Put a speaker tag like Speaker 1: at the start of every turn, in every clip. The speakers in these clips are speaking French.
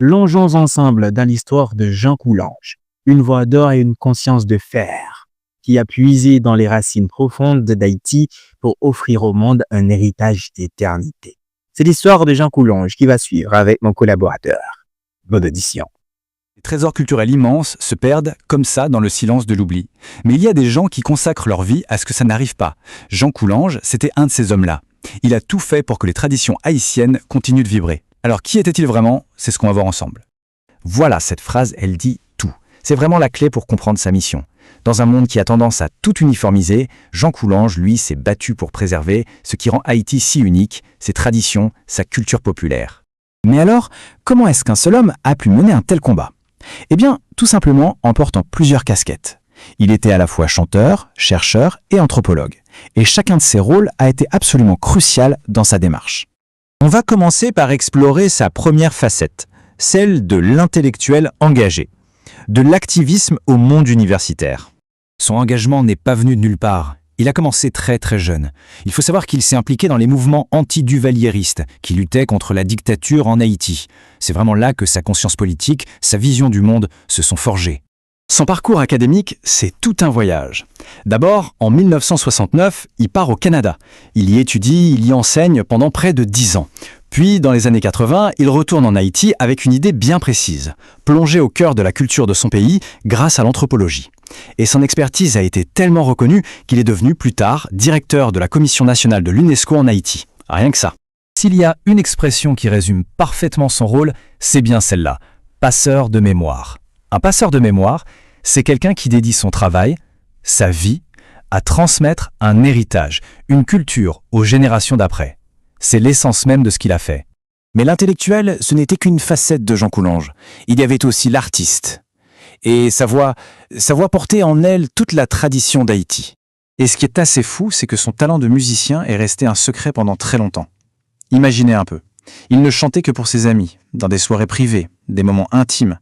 Speaker 1: Plongeons ensemble dans l'histoire de Jean Coulanges, une voix d'or et une conscience de fer, qui a puisé dans les racines profondes d'Haïti pour offrir au monde un héritage d'éternité. C'est l'histoire de Jean Coulanges qui va suivre avec mon collaborateur. Bonne audition.
Speaker 2: Les trésors culturels immenses se perdent comme ça dans le silence de l'oubli. Mais il y a des gens qui consacrent leur vie à ce que ça n'arrive pas. Jean Coulanges, c'était un de ces hommes-là. Il a tout fait pour que les traditions haïtiennes continuent de vibrer. Alors qui était-il vraiment? C'est ce qu'on va voir ensemble. Voilà, cette phrase, elle dit tout. C'est vraiment la clé pour comprendre sa mission. Dans un monde qui a tendance à tout uniformiser, Jean Coulanges, lui, s'est battu pour préserver ce qui rend Haïti si unique, ses traditions, sa culture populaire. Mais alors, comment est-ce qu'un seul homme a pu mener un tel combat? Eh bien, tout simplement en portant plusieurs casquettes. Il était à la fois chanteur, chercheur et anthropologue. Et chacun de ces rôles a été absolument crucial dans sa démarche. On va commencer par explorer sa première facette, celle de l'intellectuel engagé, de l'activisme au monde universitaire. Son engagement n'est pas venu de nulle part. Il a commencé très très jeune. Il faut savoir qu'il s'est impliqué dans les mouvements anti-duvaliéristes qui luttaient contre la dictature en Haïti. C'est vraiment là que sa conscience politique, sa vision du monde se sont forgées. Son parcours académique, c'est tout un voyage. D'abord, en 1969, il part au Canada. Il y étudie, il y enseigne pendant près de 10 ans. Puis, dans les années 80, il retourne en Haïti avec une idée bien précise, plonger au cœur de la culture de son pays grâce à l'anthropologie. Et son expertise a été tellement reconnue qu'il est devenu plus tard directeur de la Commission nationale de l'UNESCO en Haïti. Rien que ça. S'il y a une expression qui résume parfaitement son rôle, c'est bien celle-là, passeur de mémoire. Un passeur de mémoire, c'est quelqu'un qui dédie son travail, sa vie, à transmettre un héritage, une culture aux générations d'après. C'est l'essence même de ce qu'il a fait. Mais l'intellectuel, ce n'était qu'une facette de Jean Coulanges. Il y avait aussi l'artiste. Et sa voix portait en elle toute la tradition d'Haïti. Et ce qui est assez fou, c'est que son talent de musicien est resté un secret pendant très longtemps. Imaginez un peu. Il ne chantait que pour ses amis, dans des soirées privées, des moments intimes.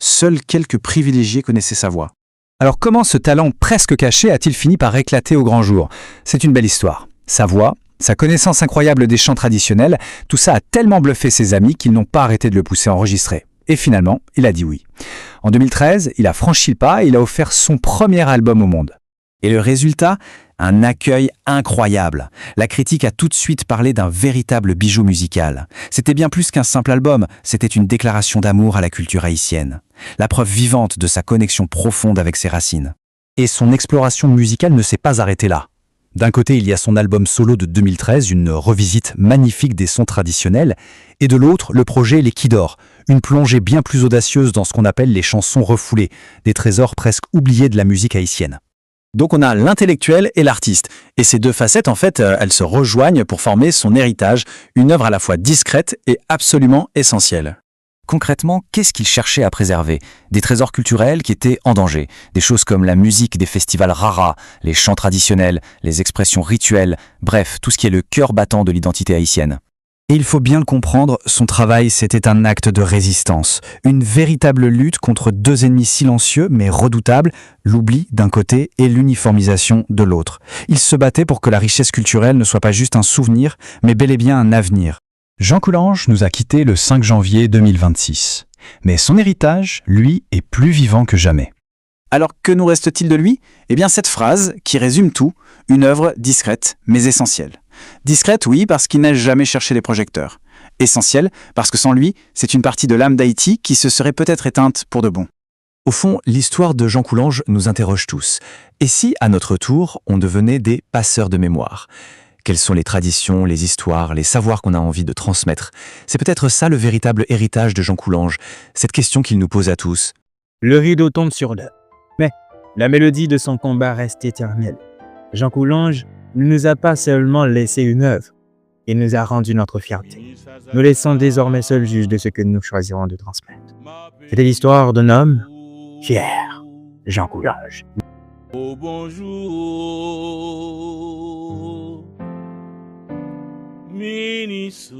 Speaker 2: Seuls quelques privilégiés connaissaient sa voix. Alors comment ce talent presque caché a-t-il fini par éclater au grand jour? C'est une belle histoire. Sa voix, sa connaissance incroyable des chants traditionnels, tout ça a tellement bluffé ses amis qu'ils n'ont pas arrêté de le pousser à enregistrer. Et finalement, il a dit oui. En 2013, il a franchi le pas et il a offert son premier album au monde. Et le résultat? Un accueil incroyable. La critique a tout de suite parlé d'un véritable bijou musical. C'était bien plus qu'un simple album, c'était une déclaration d'amour à la culture haïtienne. La preuve vivante de sa connexion profonde avec ses racines. Et son exploration musicale ne s'est pas arrêtée là. D'un côté, il y a son album solo de 2013, une revisite magnifique des sons traditionnels, et de l'autre, le projet Les Kidor, une plongée bien plus audacieuse dans ce qu'on appelle les chansons refoulées, des trésors presque oubliés de la musique haïtienne. Donc on a l'intellectuel et l'artiste. Et ces deux facettes, en fait, elles se rejoignent pour former son héritage, une œuvre à la fois discrète et absolument essentielle. Concrètement, qu'est-ce qu'il cherchait à préserver? Des trésors culturels qui étaient en danger. Des choses comme la musique des festivals rara, les chants traditionnels, les expressions rituelles, bref, tout ce qui est le cœur battant de l'identité haïtienne. Et il faut bien le comprendre, son travail, c'était un acte de résistance. Une véritable lutte contre deux ennemis silencieux mais redoutables, l'oubli d'un côté et l'uniformisation de l'autre. Il se battait pour que la richesse culturelle ne soit pas juste un souvenir, mais bel et bien un avenir. Jean Coulanges nous a quittés le 5 janvier 2026. Mais son héritage, lui, est plus vivant que jamais. Alors que nous reste-t-il de lui? Eh bien cette phrase qui résume tout, une œuvre discrète mais essentielle. Discrète, oui, parce qu'il n'a jamais cherché les projecteurs. Essentielle, parce que sans lui, c'est une partie de l'âme d'Haïti qui se serait peut-être éteinte pour de bon. Au fond, l'histoire de Jean Coulanges nous interroge tous. Et si, à notre tour, on devenait des passeurs de mémoire? Quelles sont les traditions, les histoires, les savoirs qu'on a envie de transmettre? C'est peut-être ça le véritable héritage de Jean Coulanges, cette question qu'il nous pose à tous.
Speaker 1: Le rideau tombe sur l'œuvre, mais la mélodie de son combat reste éternelle. Jean Coulanges ne nous a pas seulement laissé une œuvre, il nous a rendu notre fierté. Nous laissons désormais seuls juges de ce que nous choisirons de transmettre. C'était l'histoire d'un homme fier, Jean Coulanges.
Speaker 3: Oh bonjour, Miniso.